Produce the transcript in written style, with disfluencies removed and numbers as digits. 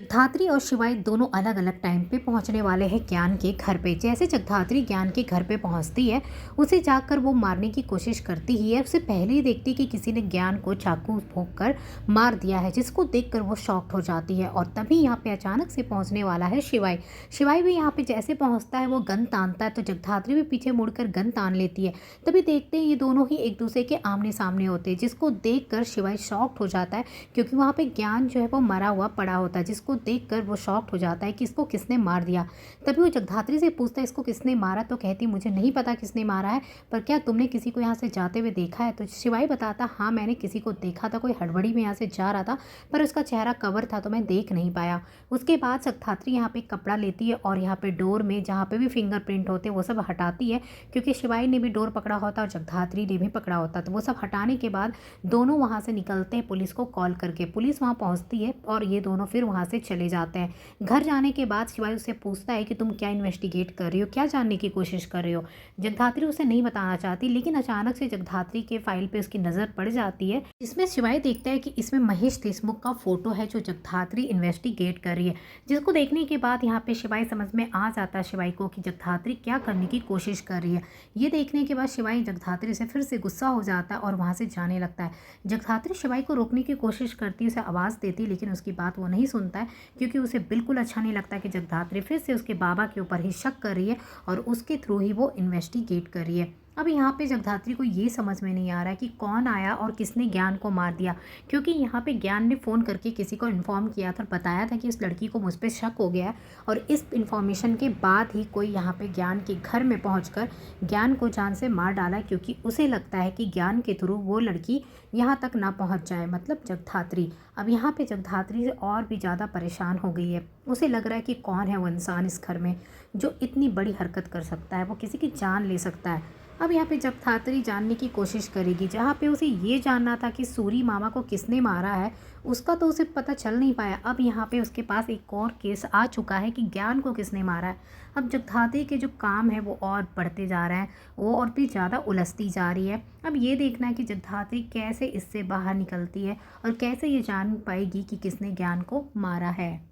धात्री और शिवाई दोनों अलग अलग टाइम पे पहुंचने वाले हैं ज्ञान के घर पे। जैसे जगधात्री ज्ञान के घर पे पहुंचती है, उसे जाकर वो मारने की कोशिश करती ही है। उससे पहले ही देखती कि किसी ने ज्ञान को चाकू भोंक कर मार दिया है, जिसको देखकर वो शॉक्ड हो जाती है। और तभी यहाँ पे अचानक से पहुंचने वाला है शिवाई। शिवाई भी यहाँ पे जैसे पहुँचता है वो गन तानता है, तो जगधात्री भी पीछे मुड़कर गन तान लेती है। तभी देखते हैं ये दोनों ही एक दूसरे के आमने सामने होते हैं, जिसको देख शिवाई शॉक्ड हो जाता है, क्योंकि वहाँ पे ज्ञान जो है वो मरा हुआ पड़ा होता है, जिसको देखकर वो शॉक्ड हो जाता है कि इसको किसने मार दिया। तभी वो जगधात्री से पूछता है इसको किसने मारा, तो कहती मुझे नहीं पता किसने मारा है, पर क्या तुमने किसी को यहाँ से जाते हुए देखा है। तो शिवाई बताता हाँ मैंने किसी को देखा था, कोई हड़बड़ी में यहाँ से जा रहा था, पर उसका चेहरा कवर था तो मैं देख नहीं पाया। उसके बाद जगधात्री यहाँ पे कपड़ा लेती है और यहाँ पे डोर में जहाँ पे भी फिंगरप्रिंट होते वो सब हटाती है, क्योंकि शिवाई ने भी डोर पकड़ा होता और जगधात्री ने भी पकड़ा होता। तो वो सब हटाने के बाद दोनों वहाँ से निकलते हैं पुलिस को कॉल करके। पुलिस वहाँ पहुँचती है और ये दोनों फिर वहाँ से चले जाते हैं। घर जाने के बाद शिवाई उससे पूछता है कि तुम क्या इन्वेस्टिगेट कर रही हो, क्या जानने की कोशिश कर रहे हो। जगधात्री उसे नहीं बताना चाहती, लेकिन अचानक से जगधात्री के फाइल पे उसकी नज़र पड़ जाती है। इसमें शिवाई देखता है कि इसमें महेश देशमुख का फोटो है जो जगधात्री इन्वेस्टिगेट कर रही है, जिसको देखने के बाद यहाँ पे शिवाई समझ में आ जाता है शिवाई को कि जगधात्री क्या करने की कोशिश कर रही है। ये देखने के बाद शिवाई जगधात्री से फिर से गुस्सा हो जाता है और वहाँ से जाने लगता है। जगधात्री शिवाई को रोकने की कोशिश करती है, उसे आवाज़ देती, लेकिन उसकी बात वो नहीं सुनता है, क्योंकि उसे बिल्कुल अच्छा नहीं लगता कि जगधात्री फिर से उसके बाबा के ऊपर ही शक कर रही है और उसके थ्रू ही वो इन्वेस्टिगेट कर रही है। अब यहाँ पे जगधात्री को ये समझ में नहीं आ रहा है कि कौन आया और किसने ज्ञान को मार दिया, क्योंकि यहाँ पे ज्ञान ने फ़ोन करके किसी को इन्फॉर्म किया था और बताया था कि इस लड़की को मुझ पर शक हो गया है। और इस इन्फॉर्मेशन के बाद ही कोई यहाँ पे ज्ञान के घर में पहुँचकर ज्ञान को जान से मार डाला, क्योंकि उसे लगता है कि ज्ञान के थ्रू वो लड़की यहाँ तक ना पहुँच जाए, मतलब जगधात्री। अब यहाँ पे जगधात्री और भी ज़्यादा परेशान हो गई है। उसे लग रहा है कि कौन है वो इंसान इस घर में जो इतनी बड़ी हरकत कर सकता है, वो किसी की जान ले सकता है। अब यहाँ पे जगधात्री जानने की कोशिश करेगी, जहाँ पे उसे ये जानना था कि सूरी मामा को किसने मारा है, उसका तो उसे पता चल नहीं पाया। अब यहाँ पे उसके पास एक और केस आ चुका है कि ज्ञान को किसने मारा है। अब जगधात्री के जो काम है वो और बढ़ते जा रहे हैं, वो और भी ज़्यादा उलझती जा रही है। अब ये देखना है कि जगधात्री कैसे इससे बाहर निकलती है और कैसे ये जान पाएगी कि किसने ज्ञान को मारा है।